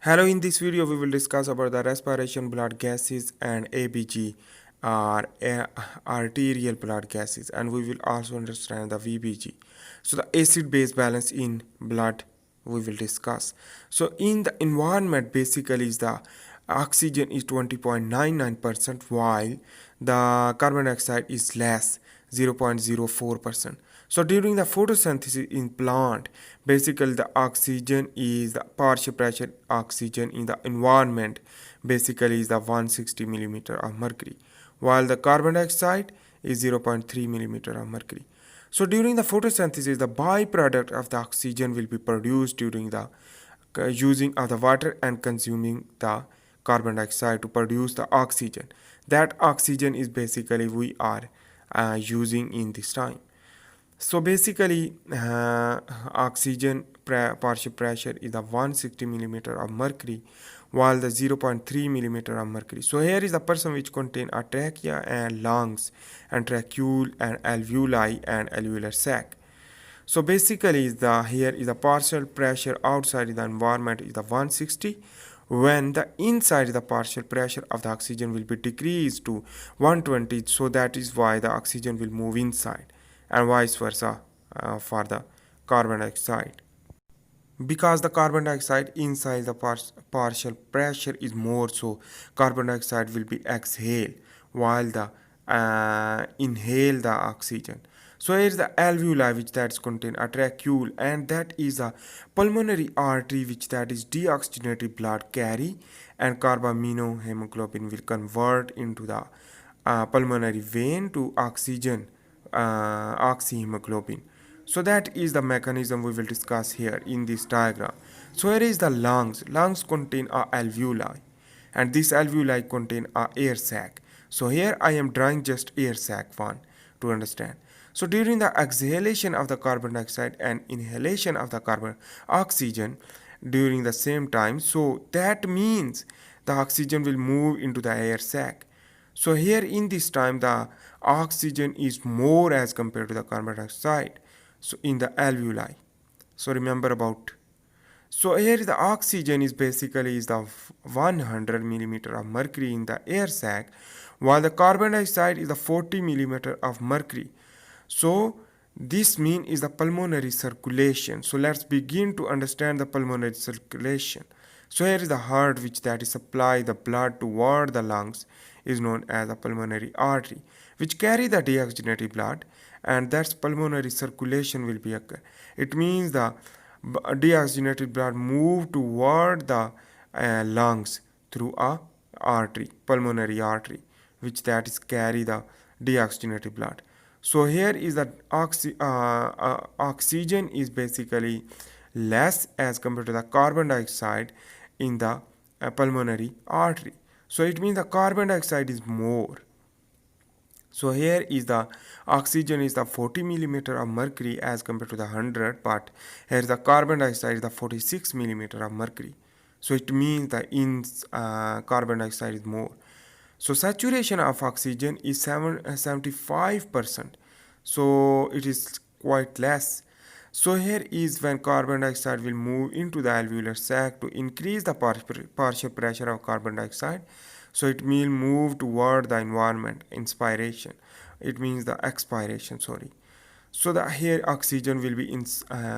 Hello, in this video we will discuss about the respiration blood gases and ABG or arterial blood gases, and we will also understand the VBG. So the acid base balance in blood we will discuss. So in the environment basically is the oxygen is 20.99% while the carbon dioxide is less 0.04%. So during the photosynthesis in plant, basically the oxygen is the partial pressure oxygen in the environment basically is the 160 millimeter of mercury, while the carbon dioxide is 0.3 millimeter of mercury. So during the photosynthesis, the byproduct of the oxygen will be produced during the using of the water and consuming the carbon dioxide to produce the oxygen. That oxygen is basically we are using in this time. So basically, oxygen partial pressure is the 160 millimeter of mercury, while the 0.3 millimeter of mercury. So here is the person which contain a trachea and lungs, and tracheole and alveoli and alveolar sac. So basically, the here is the partial pressure outside the environment is the 160, when the inside the partial pressure of the oxygen will be decreased to 120. So that is why the oxygen will move inside, and vice versa for the carbon dioxide, because the carbon dioxide inside the partial pressure is more, so carbon dioxide will be exhaled while the inhale the oxygen. So here is the alveoli which that is contain a tracheole, and that is a pulmonary artery which that is deoxygenated blood carry, and carbaminohemoglobin will convert into the pulmonary vein to oxygen, oxyhemoglobin. So that is the mechanism we will discuss here in this diagram. So here is the lungs. Lungs contain a alveoli, and this alveoli contain a air sac. So here I am drawing just air sac one to understand. So during the exhalation of the carbon dioxide and inhalation of the carbon oxygen during the same time, so that means the oxygen will move into the air sac. So here in this time the oxygen is more as compared to the carbon dioxide. So in the alveoli. So remember about. So here the oxygen is basically is the 100 millimeter of mercury in the air sac, while the carbon dioxide is the 40 millimeter of mercury. So this mean is the pulmonary circulation. So let's begin to understand the pulmonary circulation. So here is the heart which that is supply the blood toward the lungs is known as a pulmonary artery, which carry the deoxygenated blood, and that's pulmonary circulation will be occur. It means the deoxygenated blood move toward the lungs through a artery, pulmonary artery, which that is carry the deoxygenated blood. So here is that oxygen is basically less as compared to the carbon dioxide in the pulmonary artery. So it means the carbon dioxide is more. So here is the oxygen is the 40 millimeter of mercury as compared to the 100, but here the carbon dioxide is the 46 millimeter of mercury. So it means the in carbon dioxide is more. So saturation of oxygen is 75%. So it is quite less. So here is when carbon dioxide will move into the alveolar sac to increase the partial pressure of carbon dioxide. So it will move toward the environment, inspiration. It means the expiration, sorry. So the here oxygen will be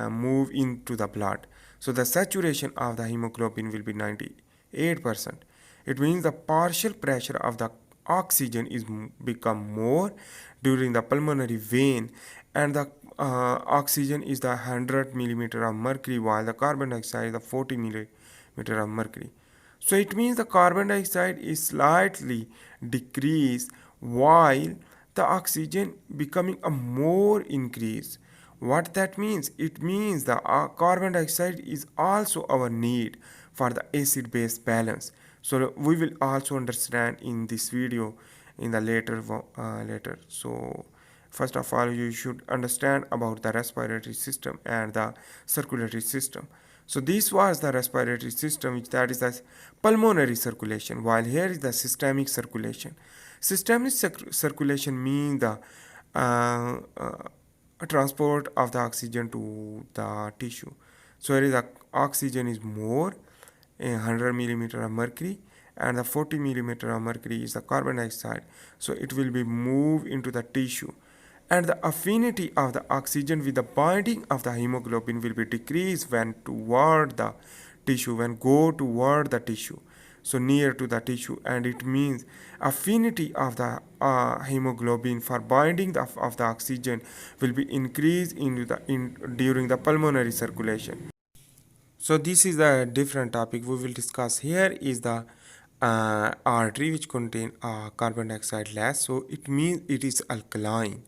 move into the blood. So the saturation of the hemoglobin will be 98%. It means the partial pressure of the oxygen is become more during the pulmonary vein, and the oxygen is the 100 millimeter of mercury, while the carbon dioxide is the 40 millimeter of mercury. So it means the carbon dioxide is slightly decreased while the oxygen becoming a more increase. What that means? It means the carbon dioxide is also our need for the acid base balance. So we will also understand in this video in the later. So first of all, you should understand about the respiratory system and the circulatory system. So this was the respiratory system, which that is the pulmonary circulation, while here is the systemic circulation. Systemic circulation means the transport of the oxygen to the tissue. So here is the oxygen is more, 100 millimeter of mercury, and the 40 millimeter of mercury is the carbon dioxide. So it will be moved into the tissue, and the affinity of the oxygen with the binding of the hemoglobin will be decreased when toward the tissue, when go toward the tissue, so near to the tissue. And it means affinity of the hemoglobin for binding of the oxygen will be increased during the pulmonary circulation. So this is a different topic we will discuss. Here is the artery which contain carbon dioxide less, so it means it is alkaline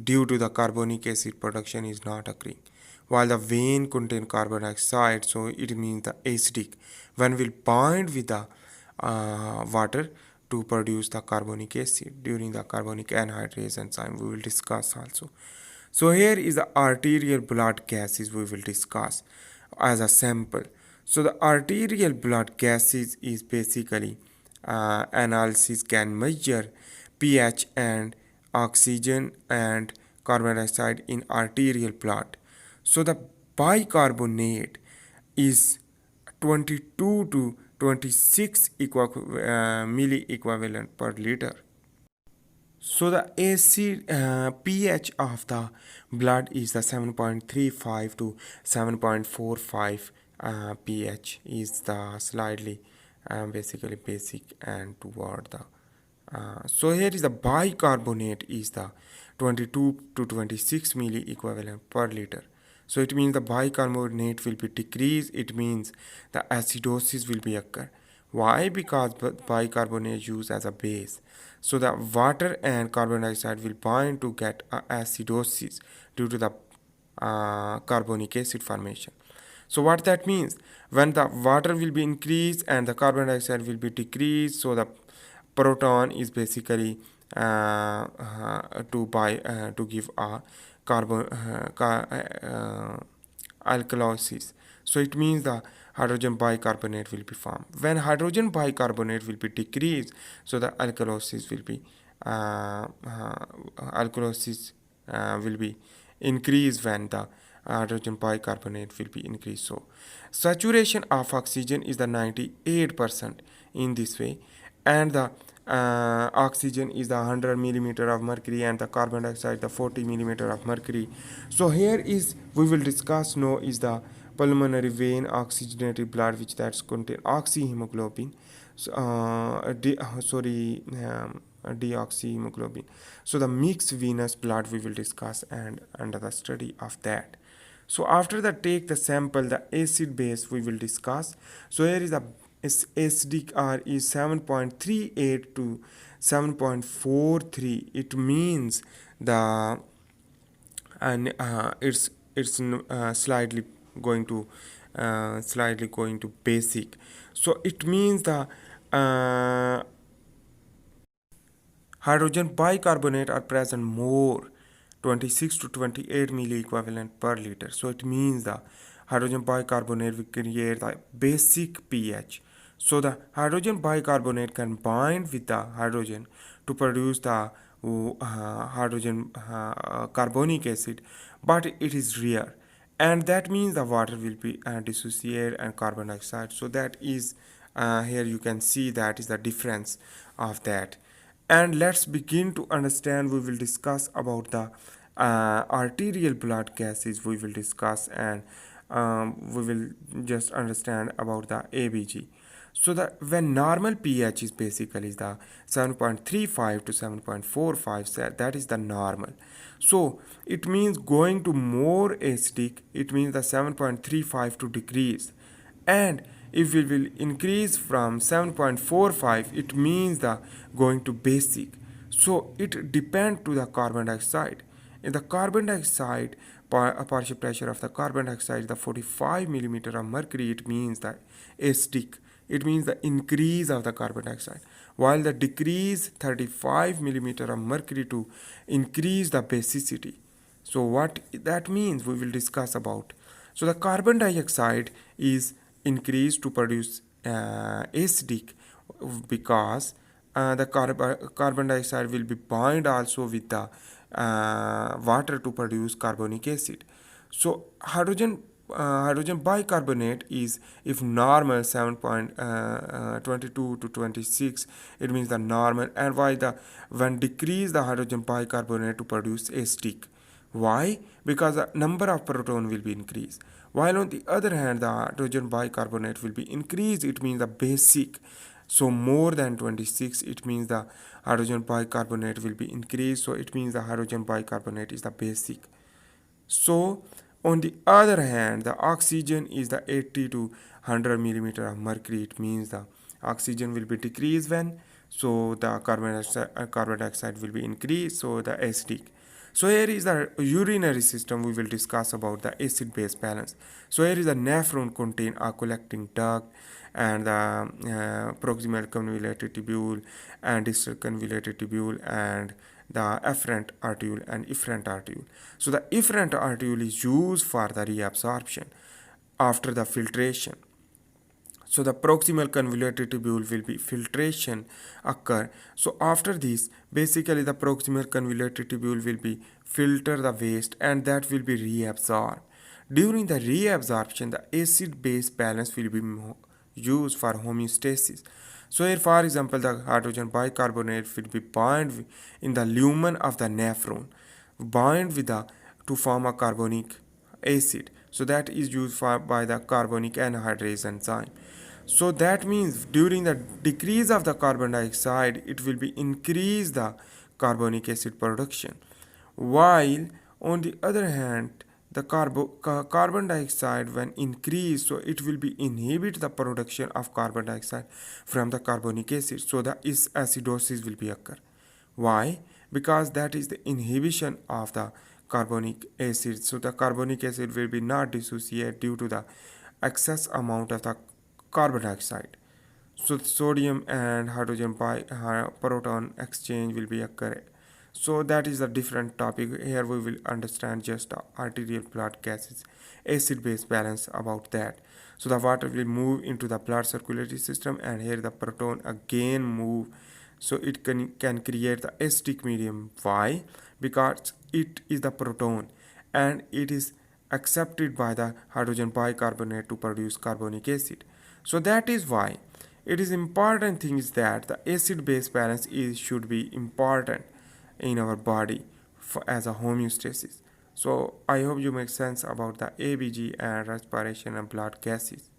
due to the carbonic acid production is not occurring, while the vein contain carbon dioxide, so it means the acidic when will bind with the water to produce the carbonic acid during the carbonic anhydrase enzyme we will discuss also. So here is the arterial blood gases we will discuss as a sample. So the arterial blood gases is basically analysis can measure pH and oxygen and carbon dioxide in arterial blood. So the bicarbonate is 22 to 26 milli equivalent per liter. So the acid pH of the blood is the 7.35 to 7.45 pH is the slightly basically basic and toward the so here is the bicarbonate is the 22 to 26 milli equivalent per liter. So it means the bicarbonate will be decreased. It means the acidosis will be occur. Why? Because bicarbonate is used as a base. So the water and carbon dioxide will bind to get acidosis due to the carbonic acid formation. So what that means? When the water will be increased and the carbon dioxide will be decreased, so the proton is basically to give a carbon alkalosis. So it means the hydrogen bicarbonate will be formed. When hydrogen bicarbonate will be decreased, so the alkalosis will be increased when the hydrogen bicarbonate will be increased. So saturation of oxygen is the 98% in this way, and the oxygen is the 100 millimeter of mercury and the carbon dioxide the 40 millimeter of mercury. So here is we will discuss now is the pulmonary vein oxygenated blood which that's contain oxyhemoglobin. So, deoxyhemoglobin. So the mixed venous blood we will discuss and under the study of that. So after that take the sample the acid base we will discuss. So here is the acidic R is 7.38 to 7.43. It means the and it's slightly going to basic. So it means the hydrogen bicarbonate are present more 26 to 28 milli equivalent per liter. So it means the hydrogen bicarbonate will create the basic pH. So the hydrogen bicarbonate can bind with the hydrogen to produce the hydrogen carbonic acid, but it is rare, and that means the water will be dissociated and carbon dioxide. So that is here you can see that is the difference of that. And let's begin to understand. We will discuss about the arterial blood gases we will discuss, and we will just understand about the ABG. So that when normal pH is basically the 7.35 to 7.45, that is the normal. So it means going to more acidic, it means the 7.35 to decrease, and if we will increase from 7.45, it means the going to basic. So it depends to the carbon dioxide. In the carbon dioxide, partial pressure of the carbon dioxide is the 45 millimeter of mercury. It means the acidic. It means the increase of the carbon dioxide, while the decrease 35 millimeter of mercury to increase the basicity. So what that means we will discuss about. So the carbon dioxide is increased to produce acidic because the carbon dioxide will be bind also with the water to produce carbonic acid. So hydrogen hydrogen bicarbonate is, if normal 7.22 to 26, it means the normal. And why the when decrease the hydrogen bicarbonate to produce acidic? Why? Because the number of proton will be increased. While on the other hand, the hydrogen bicarbonate will be increased, it means the basic. So more than 26, it means the hydrogen bicarbonate will be increased. So it means the hydrogen bicarbonate is the basic. So on the other hand, the oxygen is the 80 to 100 millimeter of mercury. It means the oxygen will be decreased when, so the carbon dioxide will be increased, so the acidic. So here is the urinary system. We will discuss about the acid base balance. So here is the nephron contain a collecting duct, and the proximal convoluted tubule and distal convoluted tubule, and the afferent arteriole and efferent arteriole. So the efferent arteriole is used for the reabsorption after the filtration. So the proximal convoluted tubule will be filtration occur. So after this, basically the proximal convoluted tubule will be filter the waste, and that will be reabsorbed. During the reabsorption, the acid base balance will be used for homeostasis. So here, for example, the hydrogen bicarbonate will be bound in the lumen of the nephron, bind with the to form a carbonic acid. So that is used for by the carbonic anhydrase enzyme. So that means during the decrease of the carbon dioxide, it will be increase the carbonic acid production. While on the other hand, the carbon dioxide when increased, so it will be inhibit the production of carbon dioxide from the carbonic acid. So the is acidosis will be occur. Why? Because that is the inhibition of the carbonic acid. So the carbonic acid will be not dissociate due to the excess amount of the carbon dioxide. So sodium and hydrogen proton exchange will be occur. So that is a different topic. Here we will understand just arterial blood gases, acid base balance about that. So the water will move into the blood circulatory system, and here the proton again move. So it can create the acidic medium. Why? Because it is the proton, and it is accepted by the hydrogen bicarbonate to produce carbonic acid. So that is why it is important thing is that the acid base balance is should be important in our body as a homeostasis. So I hope you make sense about the ABG and respiration and blood gases.